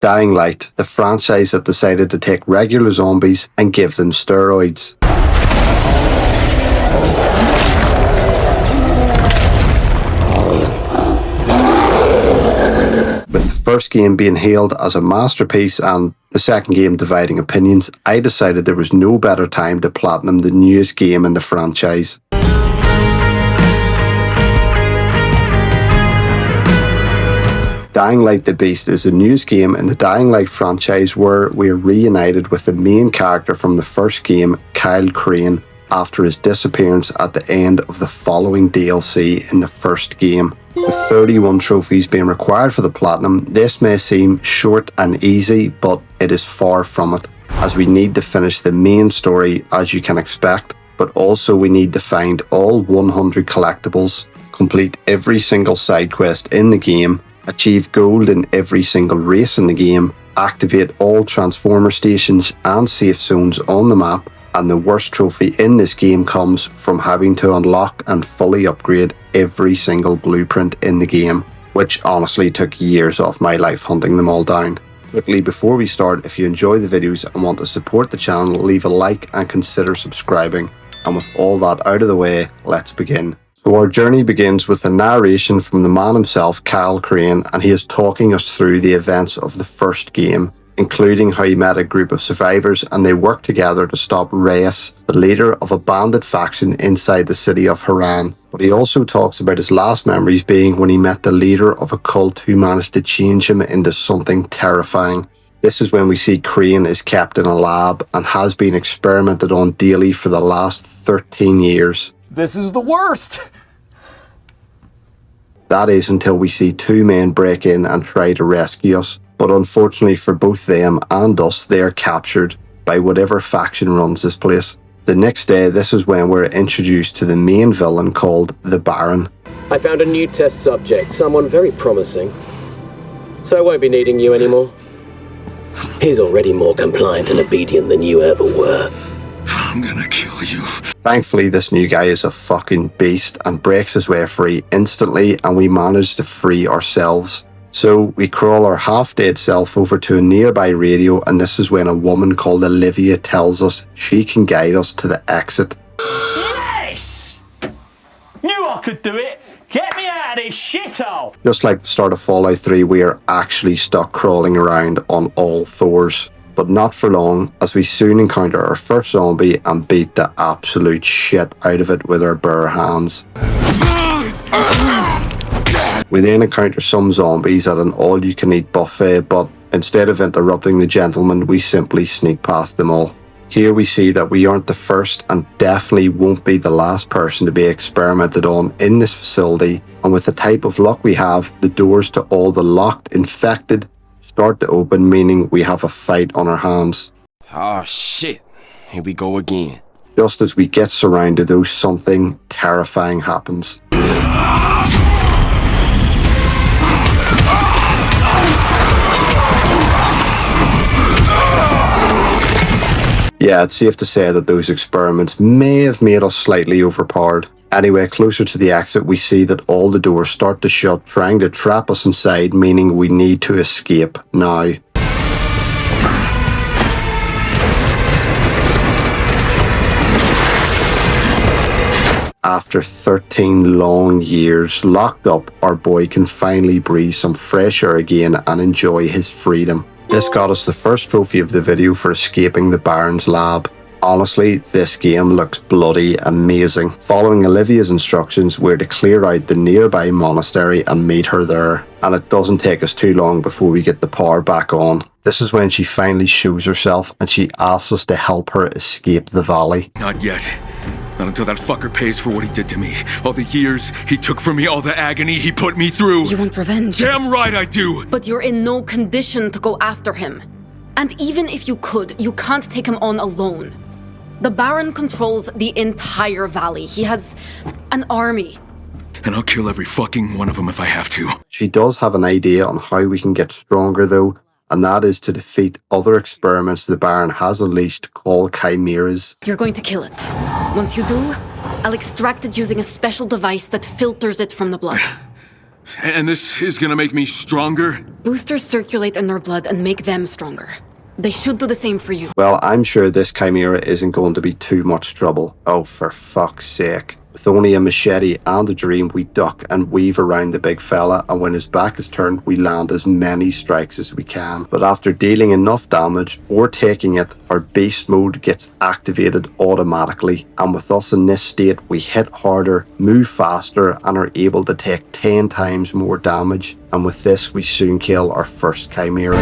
Dying Light, the franchise that decided to take regular zombies and give them steroids. With the first game being hailed as a masterpiece and the second game dividing opinions, I decided there was no better time to platinum the newest game in the franchise. Dying Light the Beast is the newest game in the Dying Light franchise where we are reunited with the main character from the first game, Kyle Crane, after his disappearance at the end of the following DLC in the first game. With 31 trophies being required for the platinum, this may seem short and easy, but it is far from it, as we need to finish the main story as you can expect, but also we need to find all 100 collectibles, complete every single side quest in the game, achieve gold in every single race in the game, activate all transformer stations and safe zones on the map, and the worst trophy in this game comes from having to unlock and fully upgrade every single blueprint in the game, which honestly took years off my life hunting them all down. Quickly before we start, if you enjoy the videos and want to support the channel, leave a like and consider subscribing. And with all that out of the way, let's begin. So our journey begins with a narration from the man himself, Kyle Crane, and he is talking us through the events of the first game, including how he met a group of survivors and they worked together to stop Reyes, the leader of a bandit faction inside the city of Haran. But he also talks about his last memories being when he met the leader of a cult who managed to change him into something terrifying. This is when we see Crane is kept in a lab and has been experimented on daily for the last 13 years. This is the worst! That is until we see two men break in and try to rescue us. But unfortunately for both them and us, they are captured by whatever faction runs this place. The next day, this is when we're introduced to the main villain called the Baron. I found a new test subject, someone very promising. So I won't be needing you anymore. He's already more compliant and obedient than you ever were. I'm gonna kill you. Thankfully, this new guy is a fucking beast and breaks his way free instantly, and we manage to free ourselves. So we crawl our half-dead self over to a nearby radio, and this is when a woman called Olivia tells us she can guide us to the exit. Yes! Knew I could do it! Get me out of this shithole! Just like the start of Fallout 3, we are actually stuck crawling around on all fours. But not for long, as we soon encounter our first zombie and beat the absolute shit out of it with our bare hands. We then encounter some zombies at an all-you-can-eat buffet, but instead of interrupting the gentleman, we simply sneak past them all. Here we see that we aren't the first and definitely won't be the last person to be experimented on in this facility, and with the type of luck we have, the doors to all the locked infected start to open, meaning we have a fight on our hands. Oh shit, here we go again. Just as we get surrounded though, something terrifying happens. Yeah, it's safe to say that those experiments may have made us slightly overpowered. Anyway, closer to the exit, we see that all the doors start to shut, trying to trap us inside, meaning we need to escape now. After 13 long years locked up, our boy can finally breathe some fresh air again and enjoy his freedom. This got us the first trophy of the video for escaping the Baron's lab. Honestly, this game looks bloody amazing. Following Olivia's instructions, we're to clear out the nearby monastery and meet her there. And it doesn't take us too long before we get the power back on. This is when she finally shows herself and she asks us to help her escape the valley. Not yet. Not until that fucker pays for what he did to me. All the years he took from me, all the agony he put me through. You want revenge? Damn right I do! But you're in no condition to go after him. And even if you could, you can't take him on alone. The Baron controls the entire valley. He has an army. And I'll kill every fucking one of them if I have to. She does have an idea on how we can get stronger though, and that is to defeat other experiments the Baron has unleashed called chimeras. You're going to kill it. Once you do, I'll extract it using a special device that filters it from the blood. And this is gonna make me stronger? Boosters circulate in their blood and make them stronger. They should do the same for you. Well, I'm sure this chimera isn't going to be too much trouble. Oh, for fuck's sake. With only a machete and a dream, we duck and weave around the big fella, and when his back is turned, we land as many strikes as we can. But after dealing enough damage or taking it, our beast mode gets activated automatically, and with us in this state, we hit harder, move faster, and are able to take 10 times more damage. And with this, we soon kill our first chimera.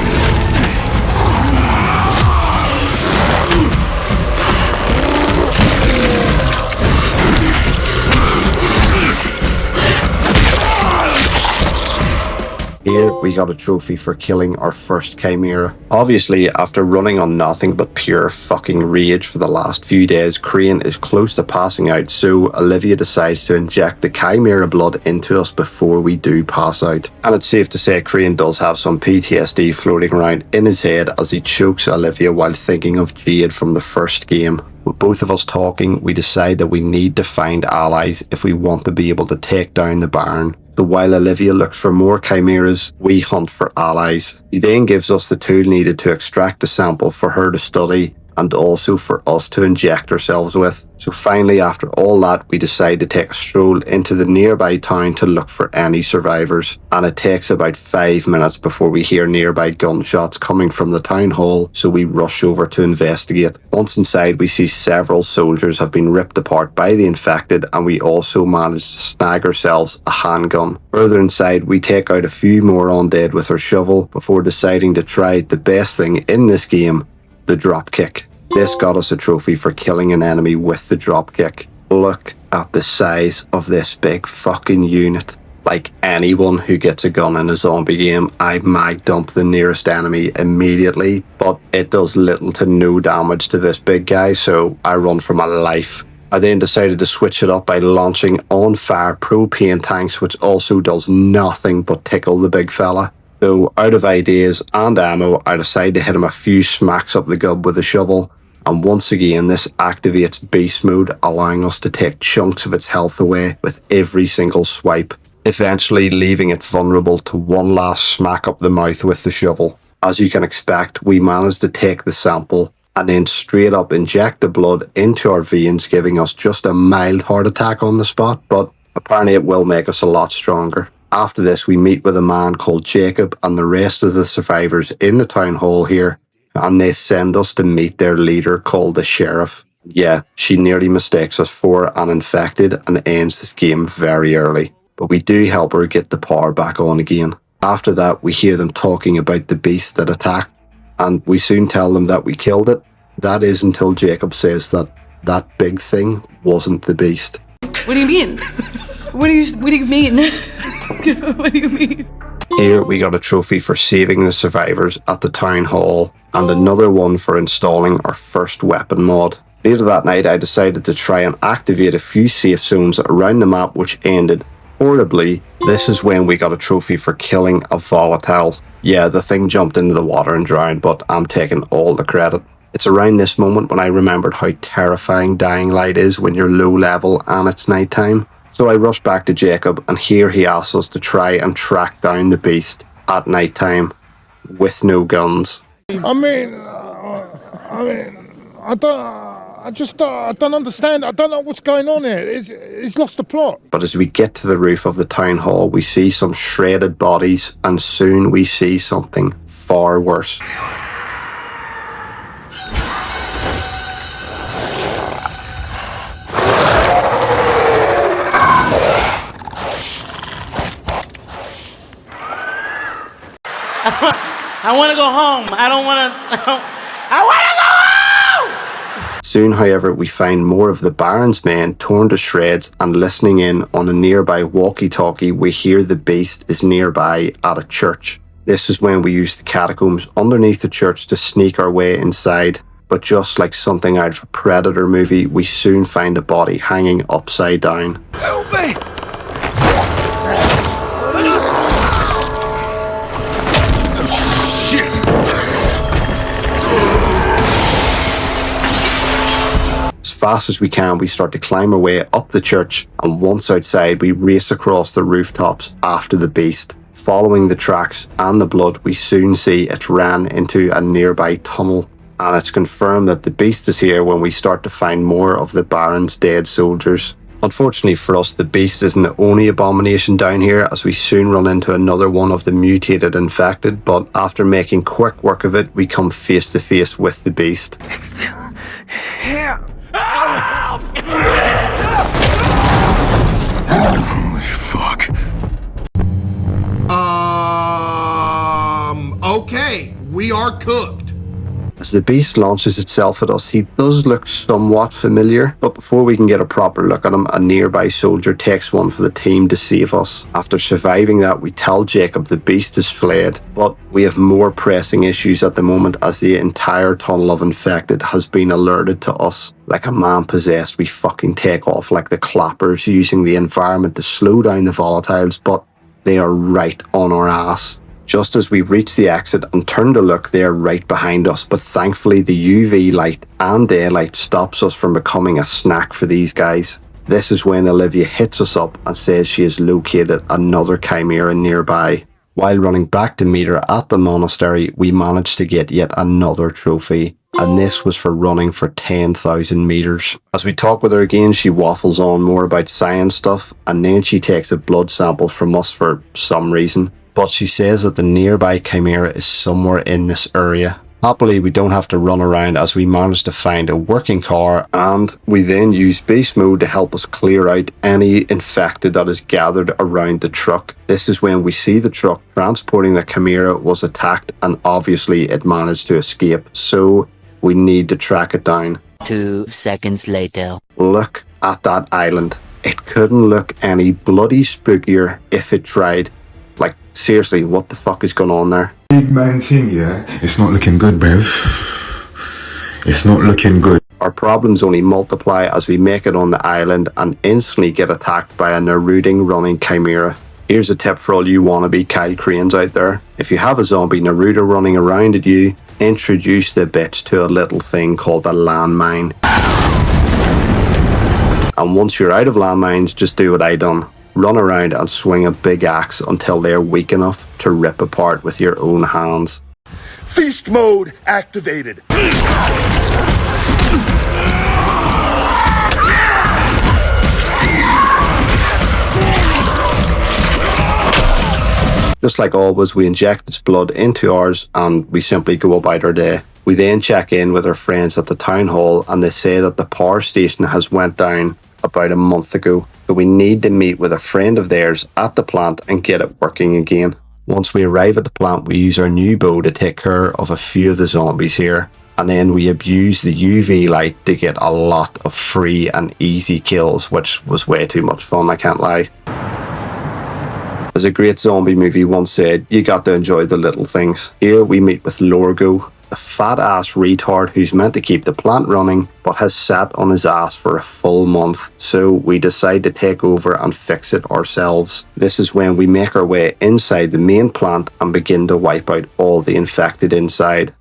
Here we got a trophy for killing our first chimera. Obviously, after running on nothing but pure fucking rage for the last few days, Crane is close to passing out, so Olivia decides to inject the chimera blood into us before we do pass out. And it's safe to say Crane does have some PTSD floating around in his head as he chokes Olivia while thinking of Jade from the first game. With both of us talking, we decide that we need to find allies if we want to be able to take down the Baron. So while Olivia looks for more chimeras, we hunt for allies. He then gives us the tool needed to extract a sample for her to study and also for us to inject ourselves with. So finally, after all that, we decide to take a stroll into the nearby town to look for any survivors. And it takes about 5 minutes before we hear nearby gunshots coming from the town hall, so we rush over to investigate. Once inside, we see several soldiers have been ripped apart by the infected, and we also manage to snag ourselves a handgun. Further inside, we take out a few more undead with our shovel before deciding to try the best thing in this game, the drop kick. This got us a trophy for killing an enemy with the drop kick. Look at the size of this big fucking unit. Like anyone who gets a gun in a zombie game, I mag dump the nearest enemy immediately, but it does little to no damage to this big guy, so I run for my life. I then decided to switch it up by launching on fire propane tanks, which also does nothing but tickle the big fella. So out of ideas and ammo, I decide to hit him a few smacks up the gub with a shovel. And once again, this activates beast mode, allowing us to take chunks of its health away with every single swipe, eventually leaving it vulnerable to one last smack up the mouth with the shovel. As you can expect, we managed to take the sample and then straight up inject the blood into our veins, giving us just a mild heart attack on the spot, but apparently it will make us a lot stronger. After this, we meet with a man called Jacob and the rest of the survivors in the town hall here, and they send us to meet their leader called the Sheriff. Yeah, she nearly mistakes us for an infected and ends this game very early, but we do help her get the power back on again. After that, we hear them talking about the beast that attacked, and we soon tell them that we killed it. That is until Jacob says that that big thing wasn't the beast. What do you mean? What do you mean? What do you mean? Here we got a trophy for saving the survivors at the town hall and another one for installing our first weapon mod. Later that night I decided to try and activate a few safe zones around the map, which ended horribly. This is when we got a trophy for killing a volatile. Yeah, the thing jumped into the water and drowned, but I'm taking all the credit. It's around this moment when I remembered how terrifying Dying Light is when you're low level and it's nighttime. So I rushed back to Jacob, and here he asks us to try and track down the beast at nighttime with no guns. I don't understand. I don't know what's going on here. It's lost the plot. But as we get to the roof of the town hall, we see some shredded bodies, and soon we see something far worse. I want to go home. I want to go home! Soon, however, we find more of the Baron's men torn to shreds, and listening in on a nearby walkie-talkie, we hear the beast is nearby at a church. This is when we use the catacombs underneath the church to sneak our way inside. But just like something out of a Predator movie, we soon find a body hanging upside down. Help me! fast as we can, we start to climb our way up the church, and once outside, we race across the rooftops after the beast. Following the tracks and the blood, we soon see it ran into a nearby tunnel, and it's confirmed that the beast is here when we start to find more of the Baron's dead soldiers. Unfortunately for us, the beast isn't the only abomination down here, as we soon run into another one of the mutated infected, but after making quick work of it, we come face to face with the beast. Holy fuck. Okay, we are cooked. As the beast launches itself at us, he does look somewhat familiar, but before we can get a proper look at him, a nearby soldier takes one for the team to save us. After surviving that, we tell Jacob the beast has fled, but we have more pressing issues at the moment as the entire tunnel of infected has been alerted to us. Like a man possessed, we fucking take off like the clappers, using the environment to slow down the volatiles, but they are right on our ass. Just as we reach the exit and turn to look, they are right behind us, but thankfully the UV light and daylight stops us from becoming a snack for these guys. This is when Olivia hits us up and says she has located another chimera nearby. While running back to meet her at the monastery, we managed to get yet another trophy, and this was for running for 10,000 meters. As we talk with her again, she waffles on more about science stuff, and then she takes a blood sample from us for some reason. But she says that the nearby chimera is somewhere in this area. Happily, we don't have to run around as we manage to find a working car, and we then use beast mode to help us clear out any infected that is gathered around the truck. This is when we see the truck transporting the chimera was attacked, and obviously it managed to escape, so we need to track it down. 2 seconds later. Look at that island. It couldn't look any bloody spookier if it tried. Like, seriously, what the fuck is going on there? Big man thing, yeah? It's not looking good, bruv. It's not looking good. Our problems only multiply as we make it on the island and instantly get attacked by a Naruto running chimera. Here's a tip for all you wannabe Kyle Cranes out there. If you have a zombie Naruto running around at you, introduce the bitch to a little thing called a landmine. And once you're out of landmines, just do what I done. Run around and swing a big axe until they're weak enough to rip apart with your own hands. Feast mode activated. Just like always, we inject its blood into ours and we simply go about our day. We then check in with our friends at the town hall and they say that the power station has went down about a month ago. So we need to meet with a friend of theirs at the plant and get it working again. Once we arrive at the plant, we use our new bow to take care of a few of the zombies here. And then we abuse the UV light to get a lot of free and easy kills, which was way too much fun, I can't lie. As a great zombie movie once said, you got to enjoy the little things. Here we meet with Lorgo, a fat ass retard who's meant to keep the plant running but has sat on his ass for a full month, so we decide to take over and fix it ourselves. This is when we make our way inside the main plant and begin to wipe out all the infected inside.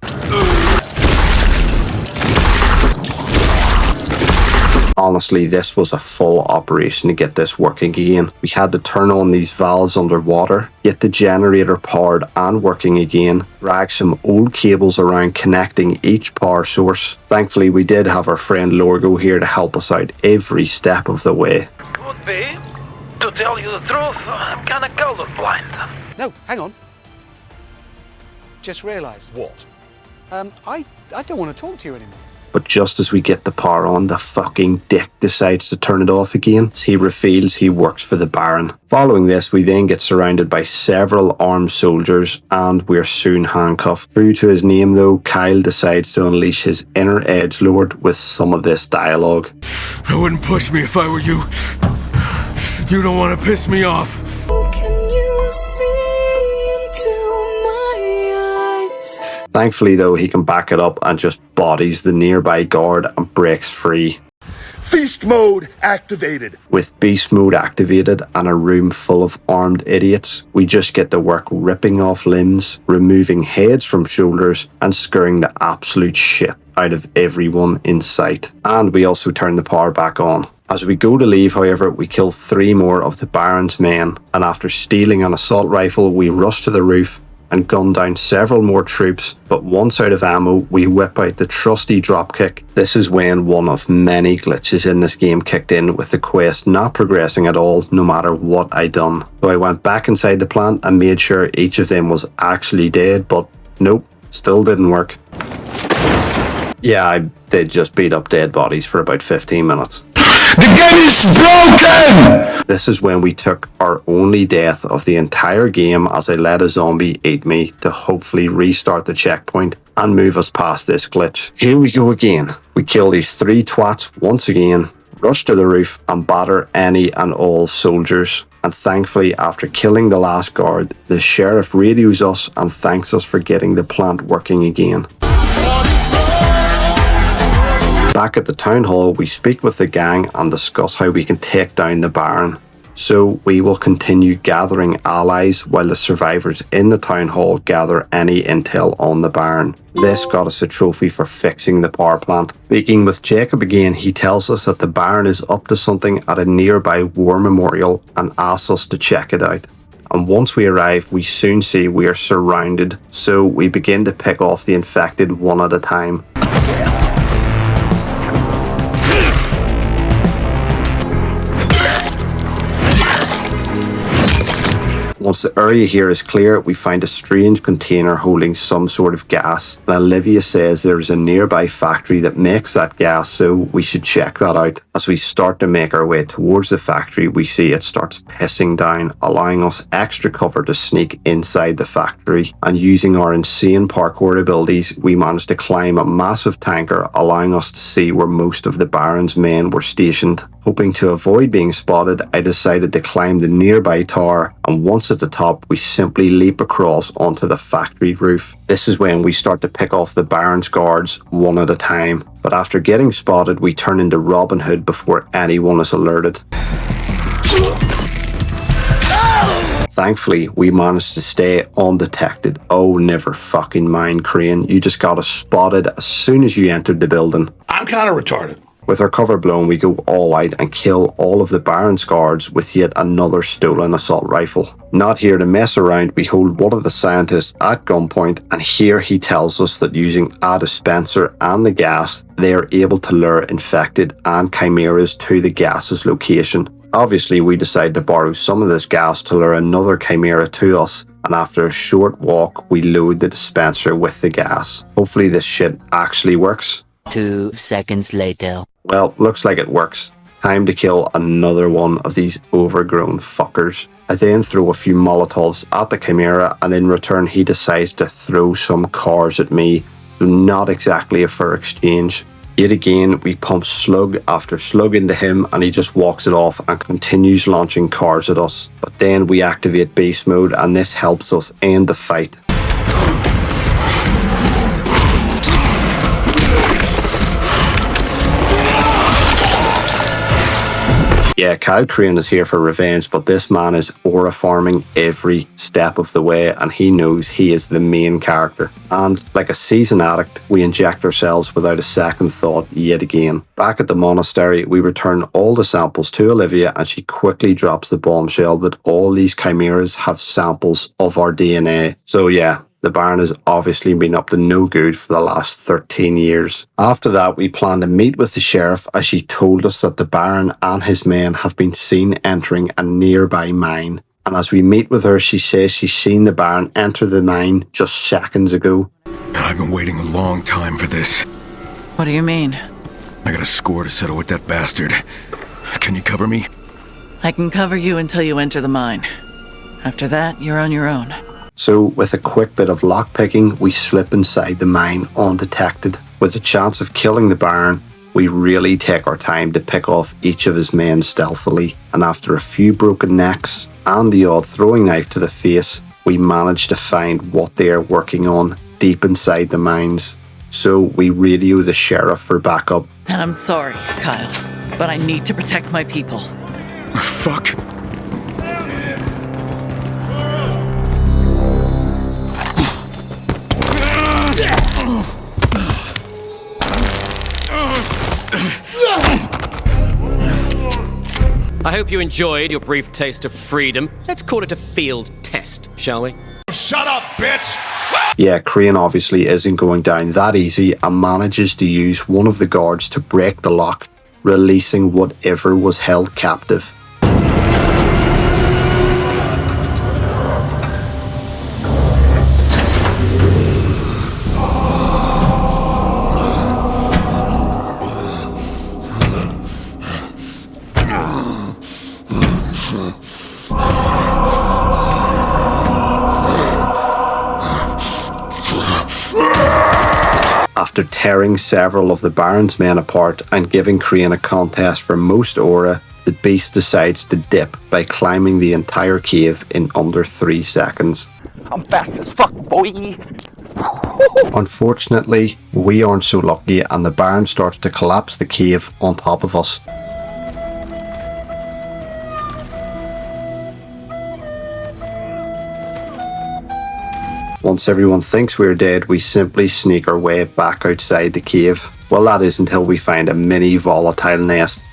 Honestly, this was a full operation to get this working again. We had to turn on these valves underwater, get the generator powered and working again, drag some old cables around connecting each power source. Thankfully, we did have our friend Lorgo here to help us out every step of the way. Would be, to tell you the truth, I'm kinda colorblind. No, hang on. Just realised. What? I don't want to talk to you anymore. But just as we get the power on, the fucking dick decides to turn it off again as he reveals he works for the Baron. Following this, we then get surrounded by several armed soldiers and we're soon handcuffed. True to his name though, Kyle decides to unleash his inner edgelord with some of this dialogue. I wouldn't push me if I were you. You don't want to piss me off. Can you see into my eyes? Thankfully though, he can back it up and just bodies the nearby guard and breaks free. Feast mode activated. With beast mode activated and a room full of armed idiots, we just get to work ripping off limbs, removing heads from shoulders and scaring the absolute shit out of everyone in sight. And we also turn the power back on. As we go to leave, however, we kill 3 more of the Baron's men, and after stealing an assault rifle, we rush to the roof and gun down several more troops, but once out of ammo, we whip out the trusty dropkick. This is when one of many glitches in this game kicked in, with the quest not progressing at all, no matter what I done. So I went back inside the plant and made sure each of them was actually dead, but nope, still didn't work. Yeah, I did just beat up dead bodies for about 15 minutes. The game is broken! This is when we took our only death of the entire game, as I let a zombie eat me to hopefully restart the checkpoint and move us past this glitch. Here we go again. We kill these 3 twats once again, rush to the roof and batter any and all soldiers. And thankfully, after killing the last guard, the sheriff radios us and thanks us for getting the plant working again. Back at the town hall, we speak with the gang and discuss how we can take down the Baron. So we will continue gathering allies while the survivors in the town hall gather any intel on the Baron. This got us a trophy for fixing the power plant. Speaking with Jacob again, he tells us that the Baron is up to something at a nearby war memorial and asks us to check it out. And once we arrive, we soon see we are surrounded, so we begin to pick off the infected one at a time. Once the area here is clear, we find a strange container holding some sort of gas, and Olivia says there is a nearby factory that makes that gas, so we should check that out. As we start to make our way towards the factory, we see it starts pissing down, allowing us extra cover to sneak inside the factory, and using our insane parkour abilities, we managed to climb a massive tanker, allowing us to see where most of the Baron's men were stationed. Hoping to avoid being spotted, I decided to climb the nearby tower, and once at the top, we simply leap across onto the factory roof. This is when we start to pick off the Baron's guards one at a time, but after getting spotted, we turn into Robin Hood before anyone is alerted. Thankfully, we managed to stay undetected. Oh, never fucking mind, Crane. You just got us spotted as soon as you entered the building. I'm kind of retarded. With our cover blown, we go all out and kill all of the Baron's guards with yet another stolen assault rifle. Not here to mess around, we hold one of the scientists at gunpoint, and here he tells us that using a dispenser and the gas, they are able to lure infected and chimeras to the gas's location. Obviously, we decide to borrow some of this gas to lure another chimera to us, and after a short walk, we load the dispenser with the gas. Hopefully this shit actually works. 2 seconds later. Well, looks like it works. Time to kill another one of these overgrown fuckers. I then throw a few Molotovs at the Chimera, and in return he decides to throw some cars at me. Not exactly a fair exchange. Yet again, we pump slug after slug into him, and he just walks it off and continues launching cars at us. But then we activate beast mode, and this helps us end the fight. Yeah, Kyle Crane is here for revenge, but this man is aura farming every step of the way, and he knows he is the main character. And like a seasoned addict, we inject ourselves without a second thought yet again. Back at the monastery, we return all the samples to Olivia, and she quickly drops the bombshell that all these chimeras have samples of our DNA. So yeah, the Baron has obviously been up to no good for the last 13 years. After that, we plan to meet with the sheriff, as she told us that the Baron and his men have been seen entering a nearby mine. And as we meet with her, she says she's seen the Baron enter the mine just seconds ago. I've been waiting a long time for this. What do you mean? I got a score to settle with that bastard. Can you cover me? I can cover you until you enter the mine. After that, you're on your own. So, with a quick bit of lockpicking, we slip inside the mine undetected. With a chance of killing the Baron, we really take our time to pick off each of his men stealthily, and after a few broken necks and the odd throwing knife to the face, we manage to find what they are working on deep inside the mines. So we radio the sheriff for backup. And I'm sorry, Kyle, but I need to protect my people. Fuck. I hope you enjoyed your brief taste of freedom. Let's call it a field test, shall we? Shut up, bitch! Yeah, Crane obviously isn't going down that easy and manages to use one of the guards to break the lock, releasing whatever was held captive. After tearing several of the Baron's men apart and giving Crane a contest for most aura, the beast decides to dip by climbing the entire cave in under 3 seconds. I'm fast as fuck, boy. Unfortunately, we aren't so lucky and the Baron starts to collapse the cave on top of us. Once everyone thinks we're dead, we simply sneak our way back outside the cave. Well, that is until we find a mini volatile nest.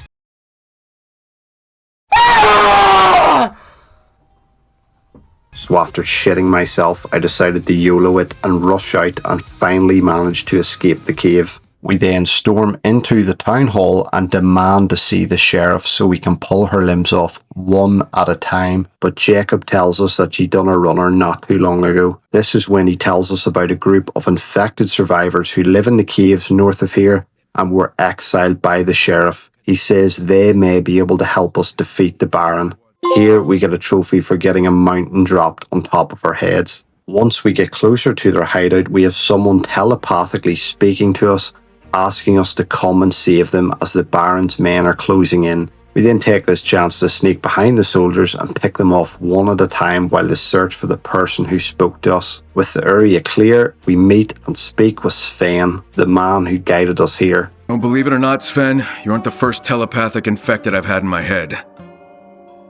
So after shitting myself, I decided to YOLO it and rush out and finally managed to escape the cave. We then storm into the town hall and demand to see the sheriff so we can pull her limbs off one at a time. But Jacob tells us that she done a runner not too long ago. This is when he tells us about a group of infected survivors who live in the caves north of here and were exiled by the sheriff. He says they may be able to help us defeat the Baron. Here we get a trophy for getting a mountain dropped on top of our heads. Once we get closer to their hideout, we have someone telepathically speaking to us, asking us to come and save them as the Baron's men are closing in. We then take this chance to sneak behind the soldiers and pick them off one at a time while they search for the person who spoke to us. With the area clear, we meet and speak with Sven, the man who guided us here. Well, believe it or not, Sven, you aren't the first telepathic infected I've had in my head.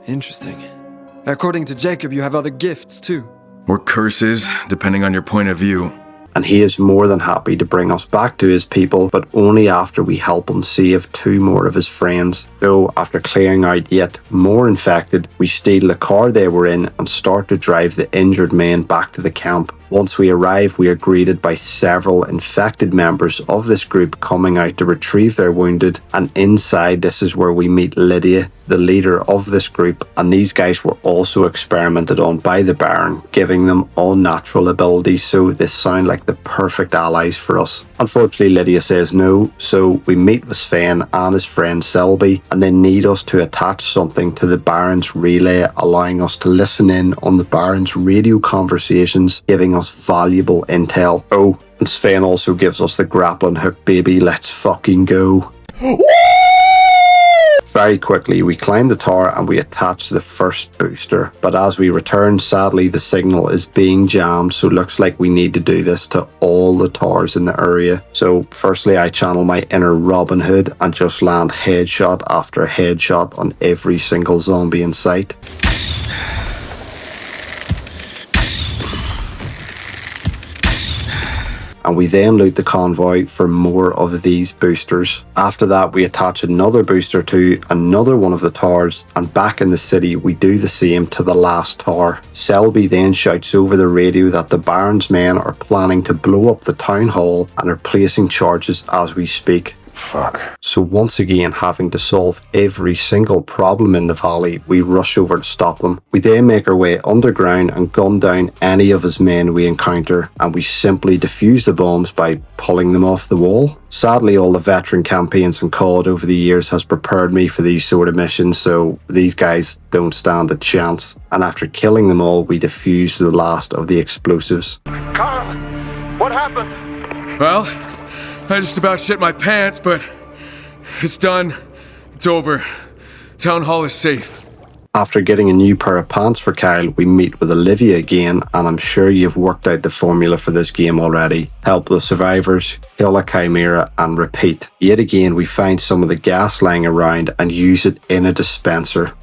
Interesting. According to Jacob, you have other gifts too. Or curses, depending on your point of view. And he is more than happy to bring us back to his people, but only after we help him save 2 more of his friends. So after clearing out yet more infected, we steal the car they were in and start to drive the injured men back to the camp. Once we arrive, we are greeted by several infected members of this group coming out to retrieve their wounded, and inside this is where we meet Lydia, the leader of this group, and these guys were also experimented on by the Baron, giving them all natural abilities, so they sound like the perfect allies for us. Unfortunately, Lydia says no, so we meet with Sven and his friend Selby, and they need us to attach something to the Baron's relay, allowing us to listen in on the Baron's radio conversations, giving us valuable intel. Oh, and Sven also gives us the grappling hook, baby, let's fucking go. Very quickly, we climb the tower and we attach the first booster, but as we return, sadly the signal is being jammed, so it looks like we need to do this to all the towers in the area. So firstly, I channel my inner Robin Hood and just land headshot after headshot on every single zombie in sight. And we then loot the convoy for more of these boosters. After that, we attach another booster to another one of the towers, and back in the city we do the same to the last tower. Selby then shouts over the radio that the Baron's men are planning to blow up the town hall and are placing charges as we speak. Fuck. So once again, having to solve every single problem in the valley, we rush over to stop them. We then make our way underground and gun down any of his men we encounter, and we simply defuse the bombs by pulling them off the wall. Sadly, all the veteran campaigns in COD over the years has prepared me for these sort of missions, so these guys don't stand a chance. And after killing them all, we defuse the last of the explosives. Carl, what happened? Well, I just about shit my pants, but it's done. It's over. Town hall is safe. After getting a new pair of pants for Kyle, we meet with Olivia again, and I'm sure you've worked out the formula for this game already. Help the survivors, kill a chimera, and repeat. Yet again, we find some of the gas lying around and use it in a dispenser.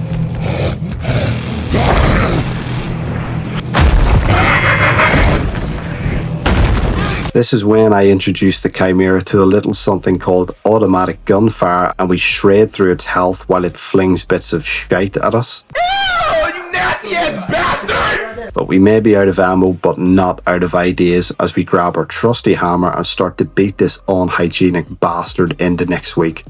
This is when I introduced the Chimera to a little something called automatic gunfire, and we shred through its health while it flings bits of shite at us. You nasty ass bastard! But we may be out of ammo, but not out of ideas, as we grab our trusty hammer and start to beat this unhygienic bastard into next week.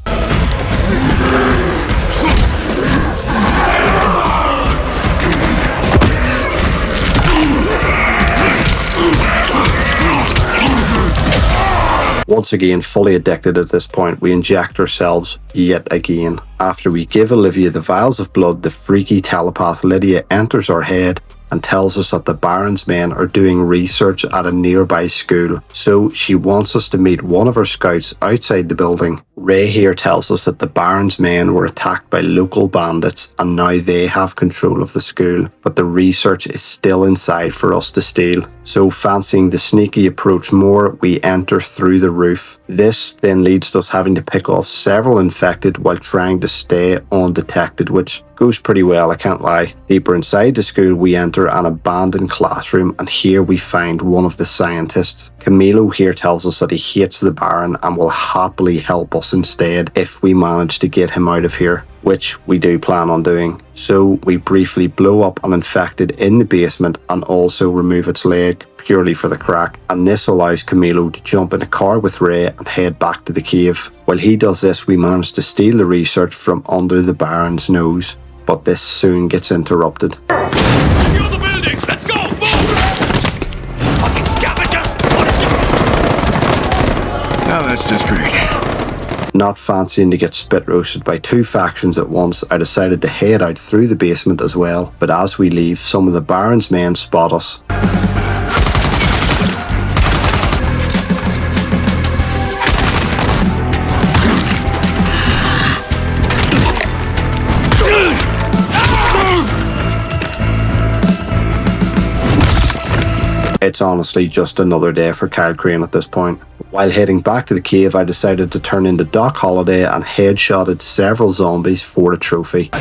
Once again, fully addicted at this point, we inject ourselves yet again. After we give Olivia the vials of blood, the freaky telepath Lydia enters our head and tells us that the Baron's men are doing research at a nearby school. So she wants us to meet one of her scouts outside the building. Ray here tells us that the Baron's men were attacked by local bandits and now they have control of the school, but the research is still inside for us to steal. So fancying the sneaky approach more, we enter through the roof. This then leads to us having to pick off several infected while trying to stay undetected, which goes pretty well, I can't lie. Deeper inside the school, we enter an abandoned classroom, and here we find one of the scientists. Camilo here tells us that he hates the Baron and will happily help us instead if we manage to get him out of here, which we do plan on doing. So we briefly blow up an infected in the basement and also remove its leg, purely for the crack, and this allows Camilo to jump in a car with Ray and head back to the cave. While he does this, we manage to steal the research from under the Baron's nose, but this soon gets interrupted. Secure the buildings! Let's go! Move! Fucking scavenger! Now that's just great. Not fancying to get spit roasted by two factions at once, I decided to head out through the basement as well, but as we leave, some of the Baron's men spot us. It's honestly just another day for Kyle Crane at this point. While heading back to the cave, I decided to turn into Doc Holliday and headshotted several zombies for the trophy.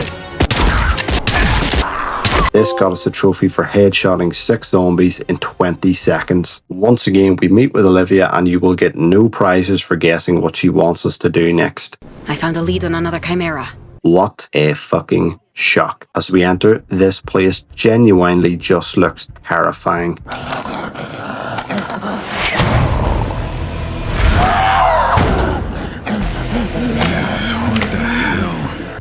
This got us a trophy for headshotting 6 zombies in 20 seconds. Once again, we meet with Olivia and you will get no prizes for guessing what she wants us to do next. I found a lead on another Chimera. What a fucking shock. As we enter, this place genuinely just looks terrifying.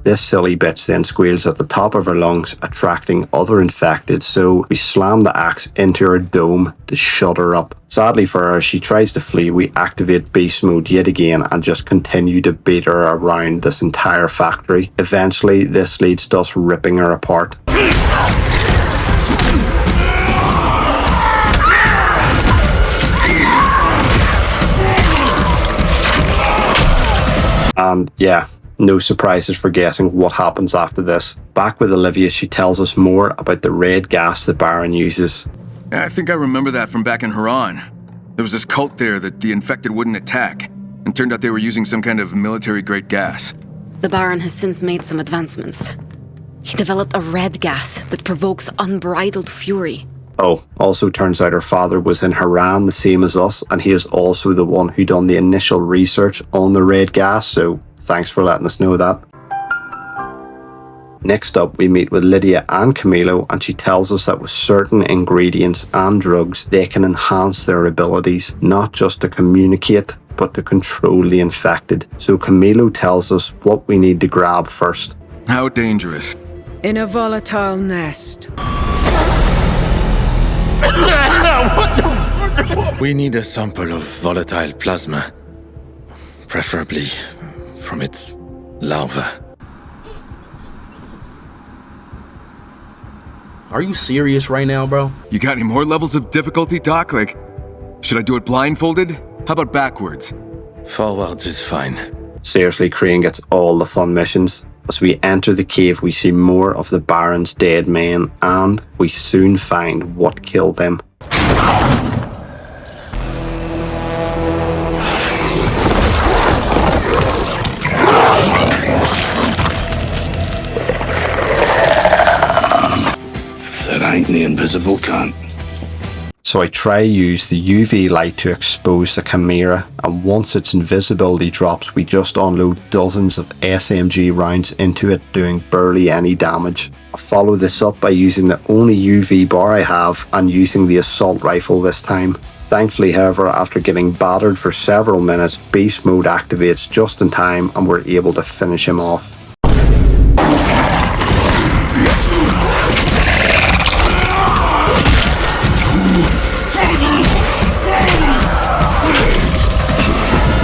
This silly bitch then squeals at the top of her lungs, attracting other infected, so we slam the axe into her dome to shut her up. Sadly for her, she tries to flee. We activate beast mode yet again and just continue to beat her around this entire factory. Eventually, this leads to us ripping her apart. And yeah, no surprises for guessing what happens after this. Back with Olivia, she tells us more about the red gas the Baron uses. I think I remember that from back in Haran. There was this cult there that the infected wouldn't attack, and turned out they were using some kind of military-grade gas. The Baron has since made some advancements. He developed a red gas that provokes unbridled fury. Oh, also turns out her father was in Haran, the same as us, and he is also the one who done the initial research on the red gas, so thanks for letting us know that. Next up, we meet with Lydia and Camilo, and she tells us that with certain ingredients and drugs, they can enhance their abilities, not just to communicate, but to control the infected. So Camilo tells us what we need to grab first. How dangerous? In a volatile nest. We need a sample of volatile plasma, preferably from its larva. Are you serious right now, bro? You got any more levels of difficulty, Doc? Like, should I do it blindfolded? How about backwards? Forwards is fine. Seriously, Crane gets all the fun missions. As we enter the cave, we see more of the Baron's dead men, and we soon find what killed them. That ain't the invisible cunt. So I try to use the UV light to expose the Chimera, and once its invisibility drops, we just unload dozens of SMG rounds into it, doing barely any damage. I follow this up by using the only UV bar I have and using the assault rifle this time. Thankfully, however, after getting battered for several minutes, beast mode activates just in time and we're able to finish him off.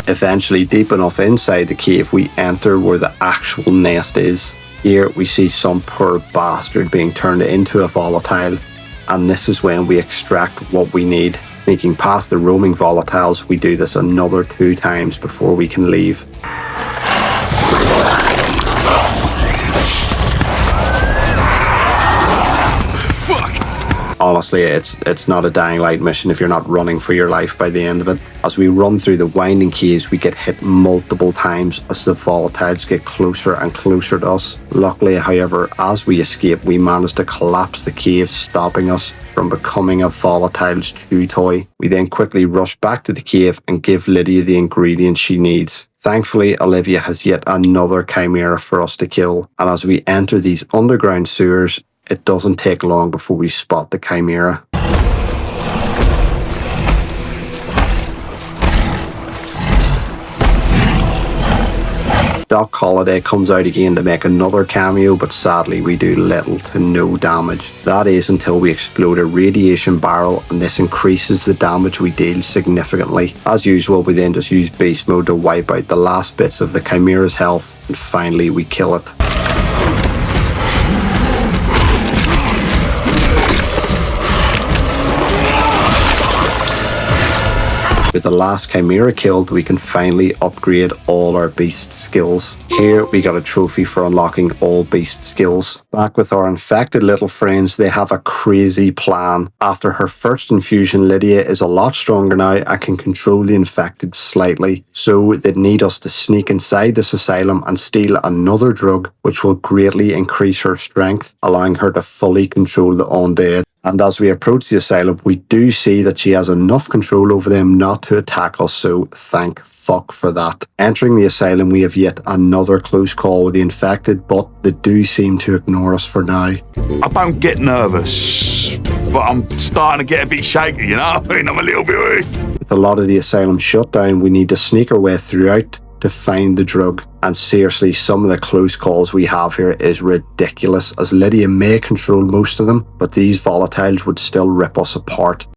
Eventually, deep enough inside the cave, we enter where the actual nest is. Here we see some poor bastard being turned into a volatile, and this is when we extract what we need. Sneaking past the roaming volatiles, we do this another 2 times before we can leave. Honestly, it's not a dying light mission if you're not running for your life by the end of it. As we run through the winding caves, we get hit multiple times as the volatiles get closer and closer to us. Luckily, however, as we escape, we manage to collapse the cave, stopping us from becoming a volatile's chew toy. We then quickly rush back to the cave and give Lydia the ingredients she needs. Thankfully, Olivia has yet another Chimera for us to kill, and as we enter these underground sewers, it doesn't take long before we spot the Chimera. Doc Holliday comes out again to make another cameo, but sadly we do little to no damage. That is until we explode a radiation barrel, and this increases the damage we deal significantly. As usual, we then just use beast mode to wipe out the last bits of the Chimera's health, and finally we kill it. With the last Chimera killed, we can finally upgrade all our beast skills. Here we got a trophy for unlocking all beast skills. Back with our infected little friends, they have a crazy plan. After her first infusion, Lydia is a lot stronger now and can control the infected slightly. So they need us to sneak inside this asylum and steal another drug, which will greatly increase her strength, allowing her to fully control the undead. And as we approach the asylum, we do see that she has enough control over them not to attack us, so thank fuck for that. Entering the asylum, we have yet another close call with the infected, but they do seem to ignore us for now. I don't get nervous, but I'm starting to get a bit shaky, you know? I mean, I'm a little bit weak. With a lot of the asylum shut down, we need to sneak our way throughout to find the drug. And seriously, some of the close calls we have here is ridiculous, as Lydia may control most of them, but these volatiles would still rip us apart.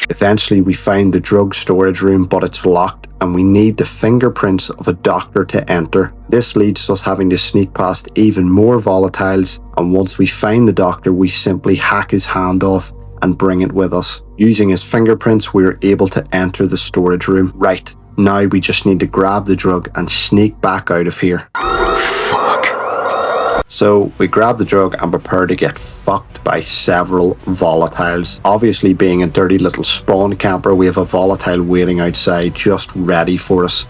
Eventually we find the drug storage room, but it's locked and we need the fingerprints of a doctor to enter. This leads to us having to sneak past even more volatiles, and once we find the doctor, we simply hack his hand off and bring it with us. Using his fingerprints, we're able to enter the storage room. Right, now we just need to grab the drug and sneak back out of here. Fuck. So we grab the drug and prepare to get fucked by several volatiles. Obviously, being a dirty little spawn camper, we have a volatile waiting outside just ready for us.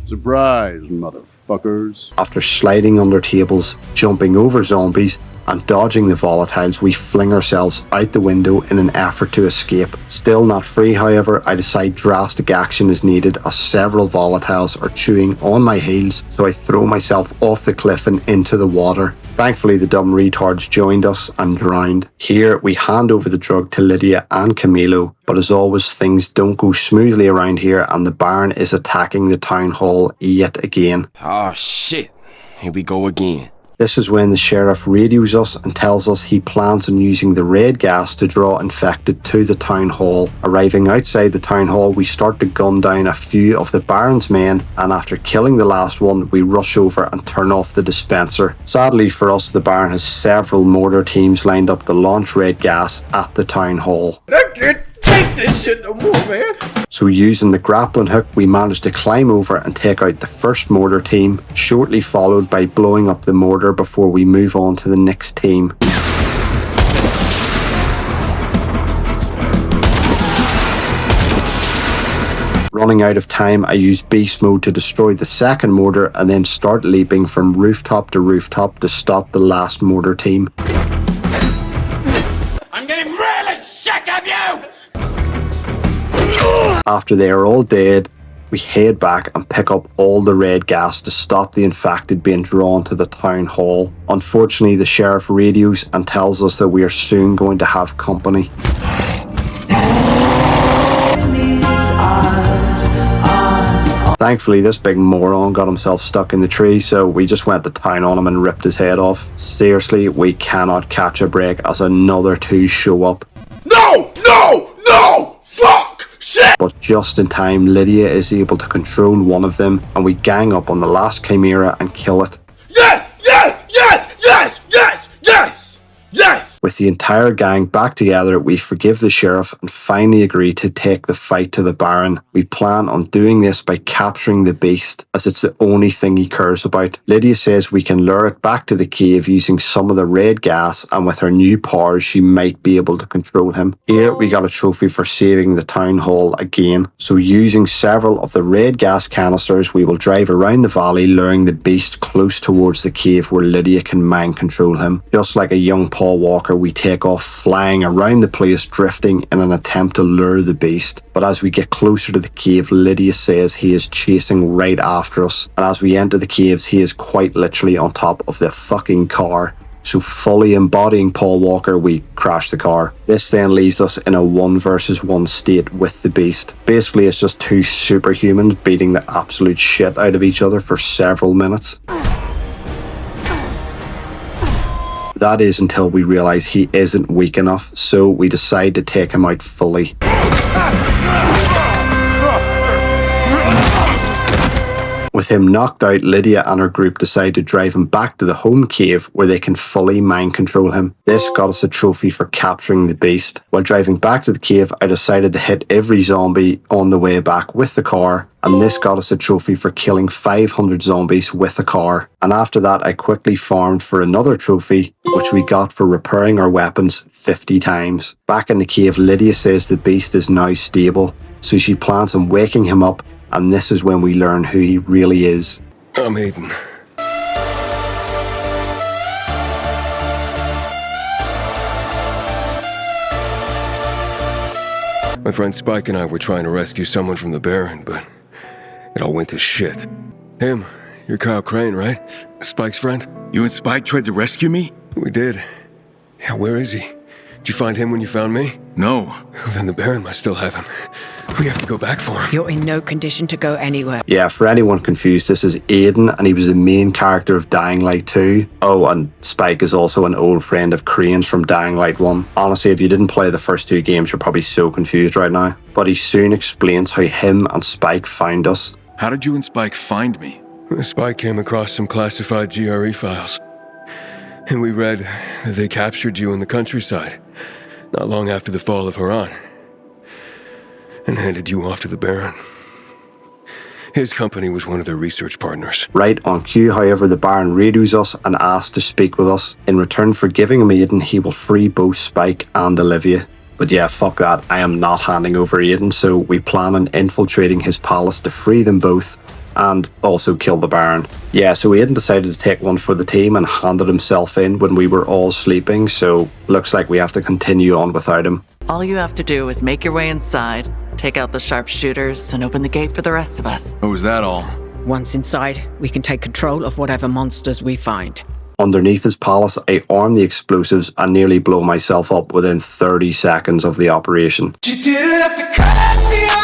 Surprise, motherfuckers. After sliding under tables, jumping over zombies, and dodging the volatiles, we fling ourselves out the window in an effort to escape. Still not free, however, I decide drastic action is needed as several volatiles are chewing on my heels, so I throw myself off the cliff and into the water. Thankfully, the dumb retards joined us and drowned. Here, we hand over the drug to Lydia and Camilo, but as always, things don't go smoothly around here, and the Baron is attacking the town hall yet again. Oh shit, here we go again. This is when the sheriff radios us and tells us he plans on using the red gas to draw infected to the town hall. Arriving outside the town hall, we start to gun down a few of the Baron's men, and after killing the last one, we rush over and turn off the dispenser. Sadly for us, the Baron has several mortar teams lined up to launch red gas at the town hall. I can't take this shit no more, man. So using the grappling hook, we managed to climb over and take out the first mortar team, shortly followed by blowing up the mortar before we move on to the next team. Running out of time, I used beast mode to destroy the second mortar and then start leaping from rooftop to stop the last mortar team. I'm getting really sick of you! After they are all dead, we head back and pick up all the red gas to stop the infected being drawn to the town hall. Unfortunately, the sheriff radios and tells us that we are soon going to have company. Thankfully, this big moron got himself stuck in the tree, so we just went to town on him and ripped his head off. Seriously, we cannot catch a break as another two show up. No! No! No! Fuck! Shit! But just in time, Lydia is able to control one of them, and we gang up on the last Chimera and kill it. Yes! Yes! Yes! Yes! Yes! Yes! Yes! With the entire gang back together, we forgive the sheriff and finally agree to take the fight to the Baron. We plan on doing this by capturing the beast, as it's the only thing he cares about. Lydia says we can lure it back to the cave using some of the red gas, and with her new powers, she might be able to control him. Here, we got a trophy for saving the town hall again. So using several of the red gas canisters, we will drive around the valley, luring the beast close towards the cave where Lydia can mind control him. Just like a young Paul Walker, we take off flying around the place, drifting in an attempt to lure the beast. But as we get closer to the cave, Lydia says he is chasing right after us. And as we enter the caves, he is quite literally on top of the fucking car. So fully embodying Paul Walker, we crash the car. This then leaves us in a 1 versus 1 state with the beast. Basically, it's just two superhumans beating the absolute shit out of each other for several minutes. That is until we realise he isn't weak enough, so we decide to take him out fully. With him knocked out, Lydia and her group decide to drive him back to the home cave where they can fully mind control him. This got us a trophy for capturing the beast. While driving back to the cave, I decided to hit every zombie on the way back with the car, and this got us a trophy for killing 500 zombies with a car. And after that, I quickly farmed for another trophy, which we got for repairing our weapons 50 times. Back in the cave, Lydia says the beast is now stable, so she plans on waking him up, and this is when we learn who he really is. I'm Aiden. My friend Spike and I were trying to rescue someone from the Baron, but it all went to shit. Him, you're Kyle Crane, right? Spike's friend? You and Spike tried to rescue me? We did. Yeah, where is he? Did you find him when you found me? No. Well, then the Baron must still have him. We have to go back for him. You're in no condition to go anywhere. Yeah, for anyone confused, this is Aiden, and he was the main character of Dying Light 2. Oh, and Spike is also an old friend of Crane's from Dying Light 1. Honestly, if you didn't play the first two games, you're probably so confused right now. But he soon explains how him and Spike found us. How did you and Spike find me? Spike came across some classified GRE files. And we read that they captured you in the countryside, not long after the fall of Haran, and handed you off to the Baron. His company was one of their research partners. Right on cue, however, the Baron radios us and asks to speak with us. In return for giving him Aiden, he will free both Spike and Olivia. But yeah, fuck that, I am not handing over Aiden, so we plan on infiltrating his palace to free them both, and also kill the Baron. Yeah, so Aiden decided to take one for the team and handed himself in when we were all sleeping, so looks like we have to continue on without him. All you have to do is make your way inside, take out the sharpshooters, and open the gate for the rest of us. Oh, is that all? Once inside, we can take control of whatever monsters we find. Underneath his palace, I arm the explosives and nearly blow myself up within 30 seconds of the operation. You didn't have to cut me off.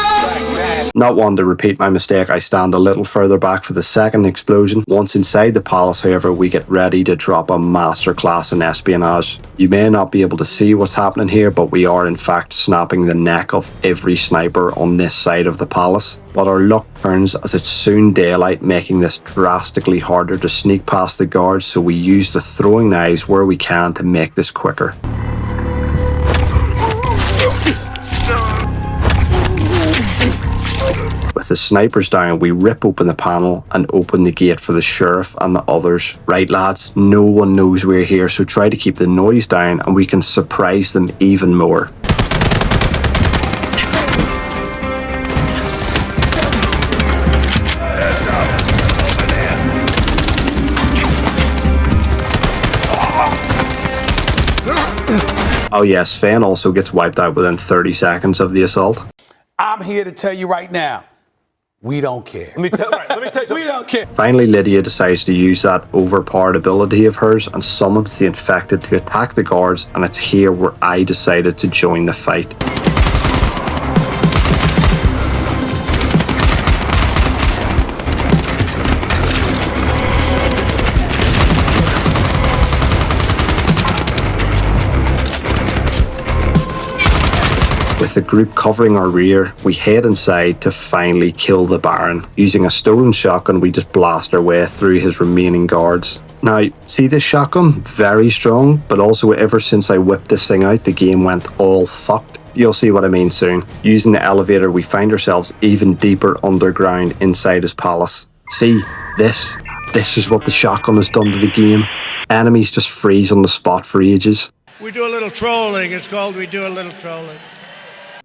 Not one to repeat my mistake, I stand a little further back for the second explosion. Once inside the palace, however, we get ready to drop a masterclass in espionage. You may not be able to see what's happening here, but we are in fact snapping the neck of every sniper on this side of the palace. But our luck turns as it's soon daylight, making this drastically harder to sneak past the guards, so we use the throwing knives where we can to make this quicker. With the snipers down, we rip open the panel and open the gate for the sheriff and the others. Right lads, no one knows we're here, so try to keep the noise down and we can surprise them even more. Oh yes, Sven also gets wiped out within 30 seconds of the assault. I'm here to tell you right now, we don't care. Let me tell you We don't care. Finally, Lydia decides to use that overpowered ability of hers and summons the infected to attack the guards, and it's here where I decided to join the fight. With the group covering our rear, we head inside to finally kill the Baron. Using a stolen shotgun, we just blast our way through his remaining guards. Now, see this shotgun? Very strong, but also ever since I whipped this thing out, the game went all fucked. You'll see what I mean soon. Using the elevator, we find ourselves even deeper underground inside his palace. See, this is what the shotgun has done to the game. Enemies just freeze on the spot for ages. We do a little trolling. It's called we do a little trolling.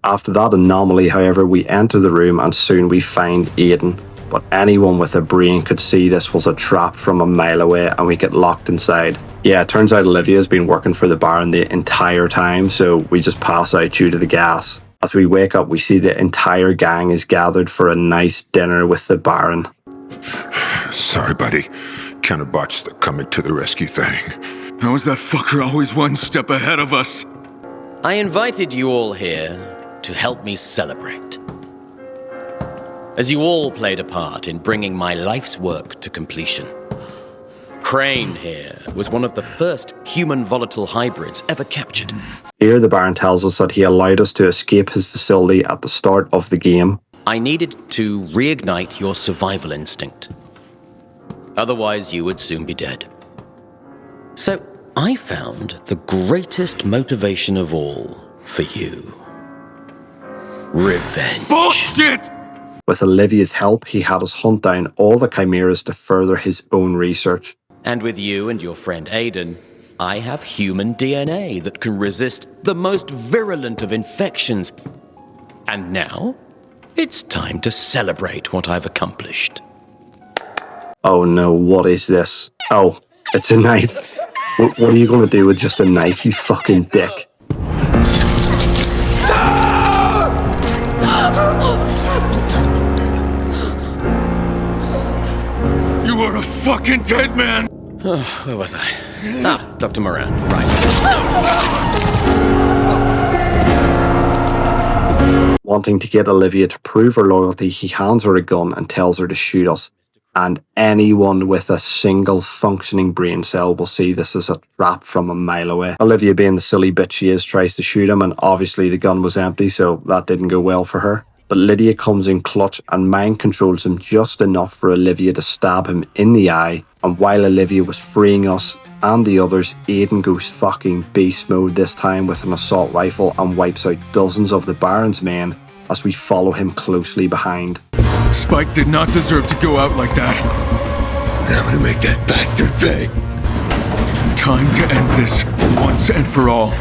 After that anomaly, however, we enter the room and soon we find Aiden. But anyone with a brain could see this was a trap from a mile away and we get locked inside. Yeah, it turns out Olivia's been working for the Baron the entire time, so we just pass out due to the gas. As we wake up, we see the entire gang is gathered for a nice dinner with the Baron. Sorry, buddy. Counterbots that coming to the rescue thing. How is that fucker always one step ahead of us? I invited you all here to help me celebrate. As you all played a part in bringing my life's work to completion. Crane here was one of the first human volatile hybrids ever captured. Here the Baron tells us that he allowed us to escape his facility at the start of the game. I needed to reignite your survival instinct. Otherwise you would soon be dead. So I found the greatest motivation of all for you. Revenge. Bullshit! With Olivia's help, he had us hunt down all the chimeras to further his own research. And with you and your friend Aiden, I have human DNA that can resist the most virulent of infections. And now, it's time to celebrate what I've accomplished. Oh no, what is this? Oh, it's a knife. What are you going to do with just a knife, you fucking dick? You are a fucking dead man! Where was I? Dr. Moran, right. Wanting to get Olivia to prove her loyalty, he hands her a gun and tells her to shoot us. And anyone with a single functioning brain cell will see this as a trap from a mile away. Olivia, being the silly bitch she is, tries to shoot him, and obviously the gun was empty, so that didn't go well for her. But Lydia comes in clutch and mind controls him just enough for Olivia to stab him in the eye. And while Olivia was freeing us and the others, Aiden goes fucking beast mode this time with an assault rifle and wipes out dozens of the Baron's men as we follow him closely behind. Spike did not deserve to go out like that. And I'm gonna make that bastard pay. Time to end this once and for all.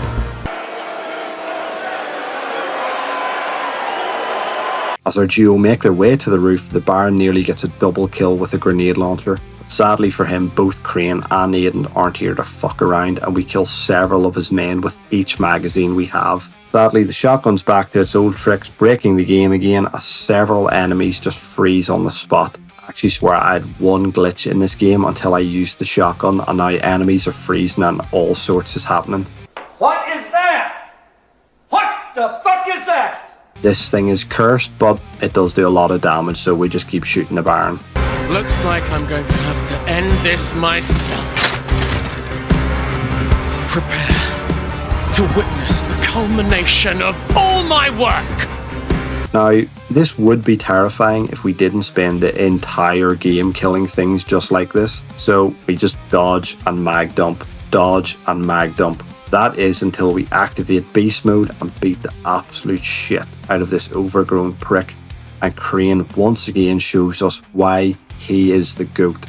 As our duo make their way to the roof, the Baron nearly gets a double kill with a grenade launcher. But sadly for him, both Crane and Aiden aren't here to fuck around, and we kill several of his men with each magazine we have. Sadly, the shotgun's back to its old tricks, breaking the game again as several enemies just freeze on the spot. I actually swear I had one glitch in this game until I used the shotgun, and now enemies are freezing and all sorts is happening. What is that? What the fuck is that? This thing is cursed, but it does do a lot of damage, so we just keep shooting the Baron. Looks like I'm going to have to end this myself. Prepare to witness the culmination of all my work. Now, this would be terrifying if we didn't spend the entire game killing things just like this. So we just dodge and mag dump, dodge and mag dump. That is until we activate beast mode and beat the absolute shit out of this overgrown prick. And Crane once again shows us why he is the GOAT.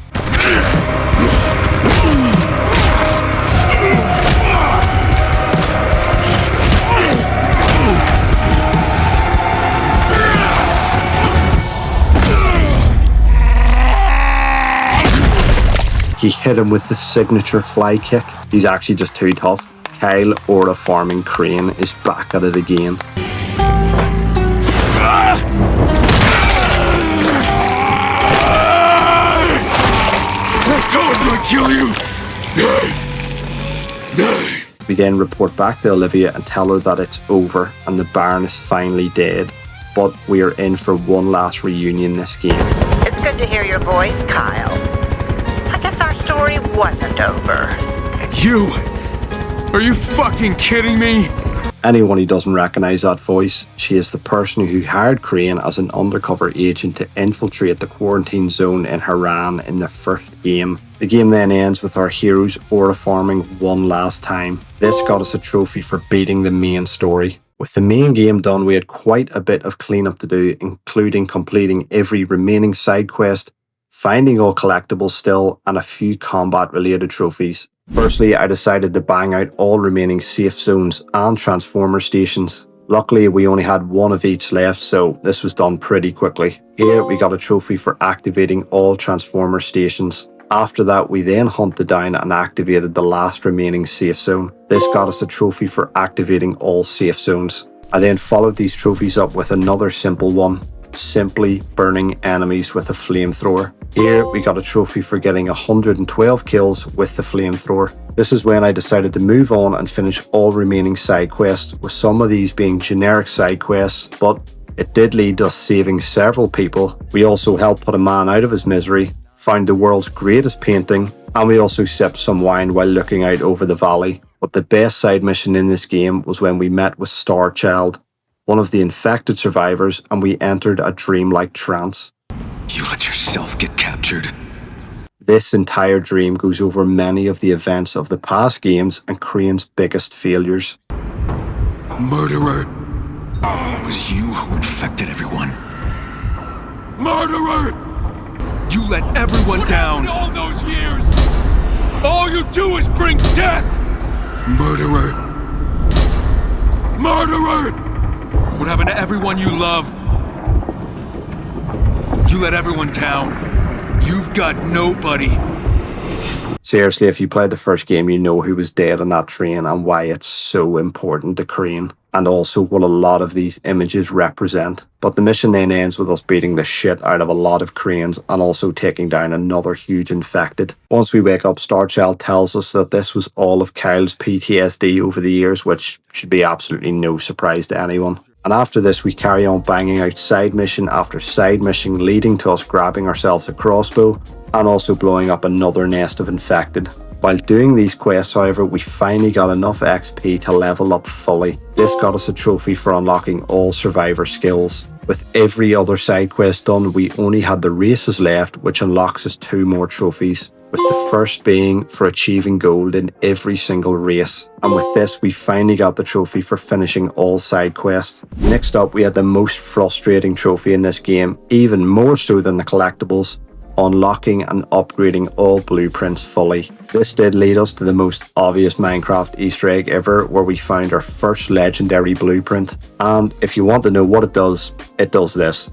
He hit him with the signature fly kick. He's actually just too tough. Kyle Aura Farming Crane is back at it again. I told you I'd kill you! We then report back to Olivia and tell her that it's over and the Baron is finally dead. But we are in for one last reunion this game. It's good to hear your voice, Kyle. I guess our story wasn't over. You? Are you fucking kidding me? Anyone who doesn't recognise that voice, she is the person who hired Crane as an undercover agent to infiltrate the quarantine zone in Haran in the first game. The game then ends with our heroes aura farming one last time. This got us a trophy for beating the main story. With the main game done, we had quite a bit of cleanup to do, including completing every remaining side quest, finding all collectibles still, and a few combat related trophies. Firstly, I decided to bang out all remaining safe zones and transformer stations. Luckily, we only had one of each left, so this was done pretty quickly. Here, we got a trophy for activating all transformer stations. After that, we then hunted down and activated the last remaining safe zone. This got us a trophy for activating all safe zones. I then followed these trophies up with another simple one, simply burning enemies with a flamethrower. Here, we got a trophy for getting 112 kills with the flamethrower. This is when I decided to move on and finish all remaining side quests, with some of these being generic side quests, but it did lead to us saving several people. We also helped put a man out of his misery, found the world's greatest painting, and we also sipped some wine while looking out over the valley. But the best side mission in this game was when we met with Starchild, one of the infected survivors, and we entered a dreamlike trance. You let yourself get captured. This entire dream goes over many of the events of the past games and Crane's biggest failures. Murderer! It was you who infected everyone. Murderer! You let everyone down! All those years! All you do is bring death! Murderer! Murderer! What happened to everyone you love? You let everyone down. You've got nobody. Seriously, if you played the first game, you know who was dead on that train and why it's so important to Crane, and also what a lot of these images represent. But the mission then ends with us beating the shit out of a lot of Cranes and also taking down another huge infected. Once we wake up, Starchild tells us that this was all of Kyle's PTSD over the years, which should be absolutely no surprise to anyone. And after this, we carry on banging out side mission after side mission, leading to us grabbing ourselves a crossbow and also blowing up another nest of infected. While doing these quests, however, we finally got enough XP to level up fully. This got us a trophy for unlocking all survivor skills. With every other side quest done, we only had the races left, which unlocks us 2 more trophies, with the first being for achieving gold in every single race. And with this, we finally got the trophy for finishing all side quests. Next up, we had the most frustrating trophy in this game, even more so than the collectibles: unlocking and upgrading all blueprints fully. This did lead us to the most obvious Minecraft Easter egg ever, where we found our first legendary blueprint. And if you want to know what it does this.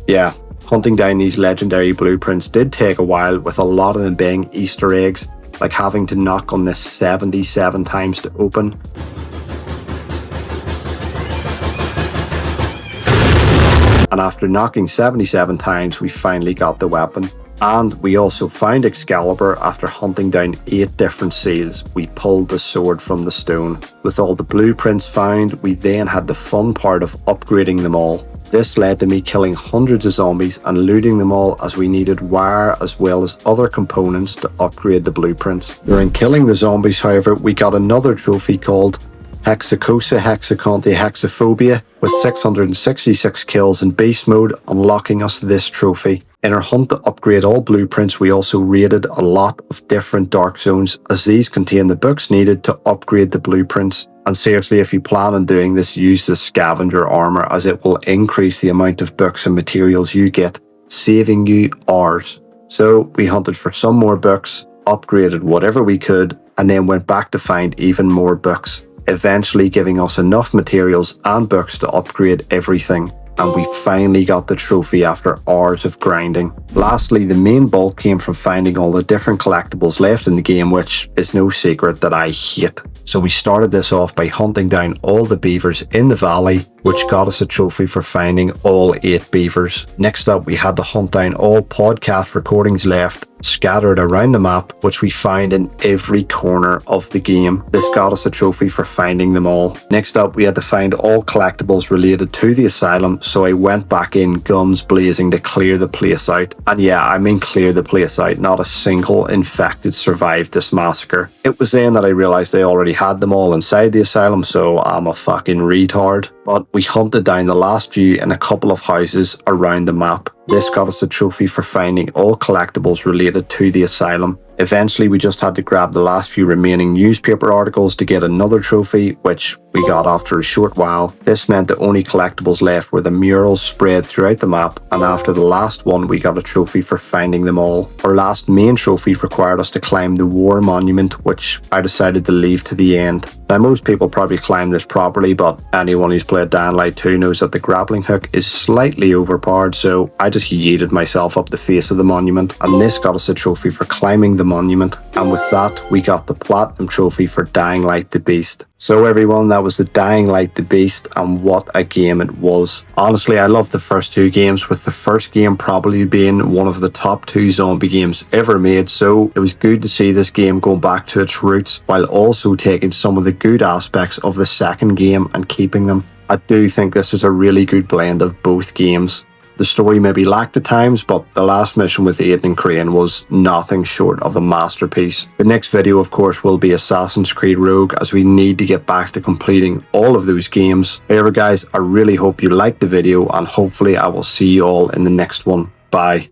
Yeah, hunting down these legendary blueprints did take a while, with a lot of them being Easter eggs, like having to knock on this 77 times to open. And after knocking 77 times, we finally got the weapon. And we also found Excalibur after hunting down 8 different seals. We pulled the sword from the stone. With all the blueprints found, we then had the fun part of upgrading them all. This led to me killing hundreds of zombies and looting them all, as we needed wire as well as other components to upgrade the blueprints. During killing the zombies, however, we got another trophy called Hexacosa Hexaconte Hexaphobia, with 666 kills in beast mode, unlocking us this trophy. In our hunt to upgrade all blueprints, we also raided a lot of different dark zones, as these contain the books needed to upgrade the blueprints. And seriously, if you plan on doing this, use the scavenger armor, as it will increase the amount of books and materials you get, saving you hours. So we hunted for some more books, upgraded whatever we could, and then went back to find even more books, eventually giving us enough materials and books to upgrade everything. and we finally got the trophy after hours of grinding. Lastly, the main bulk came from finding all the different collectibles left in the game, which is no secret that I hate. So we started this off by hunting down all the beavers in the valley, which got us a trophy for finding all 8 beavers. Next up, we had to hunt down all podcast recordings left scattered around the map, which we found in every corner of the game. This got us a trophy for finding them all. Next up, we had to find all collectibles related to the asylum, so I went back in guns blazing to clear the place out. And yeah, I mean clear the place out, not a single infected survived this massacre. It was then that I realized I already had them all inside the asylum, so I'm a fucking retard. But we hunted down the last few in a couple of houses around the map. This got us a trophy for finding all collectibles related to the asylum. Eventually, we just had to grab the last few remaining newspaper articles to get another trophy, which we got after a short while. This meant the only collectibles left were the murals spread throughout the map, and after the last one, we got a trophy for finding them all. Our last main trophy required us to climb the war monument, which I decided to leave to the end. Now, most people probably climb this properly, but anyone who's played Dying Light 2 knows that the grappling hook is slightly overpowered, so I just yeeted myself up the face of the monument, and this got us a trophy for climbing the monument. And with that, we got the platinum trophy for Dying Light the Beast. So everyone, that was the Dying Light the Beast, and what a game it was. Honestly, I loved the first 2 games, with the first game probably being one of the top 2 zombie games ever made, so it was good to see this game going back to its roots while also taking some of the good aspects of the second game and keeping them. I do think this is a really good blend of both games. The story maybe lacked at times, but the last mission with Aiden and Crane was nothing short of a masterpiece. The next video, of course, will be Assassin's Creed Rogue, as we need to get back to completing all of those games. However guys, I really hope you liked the video, and hopefully I will see you all in the next one. Bye.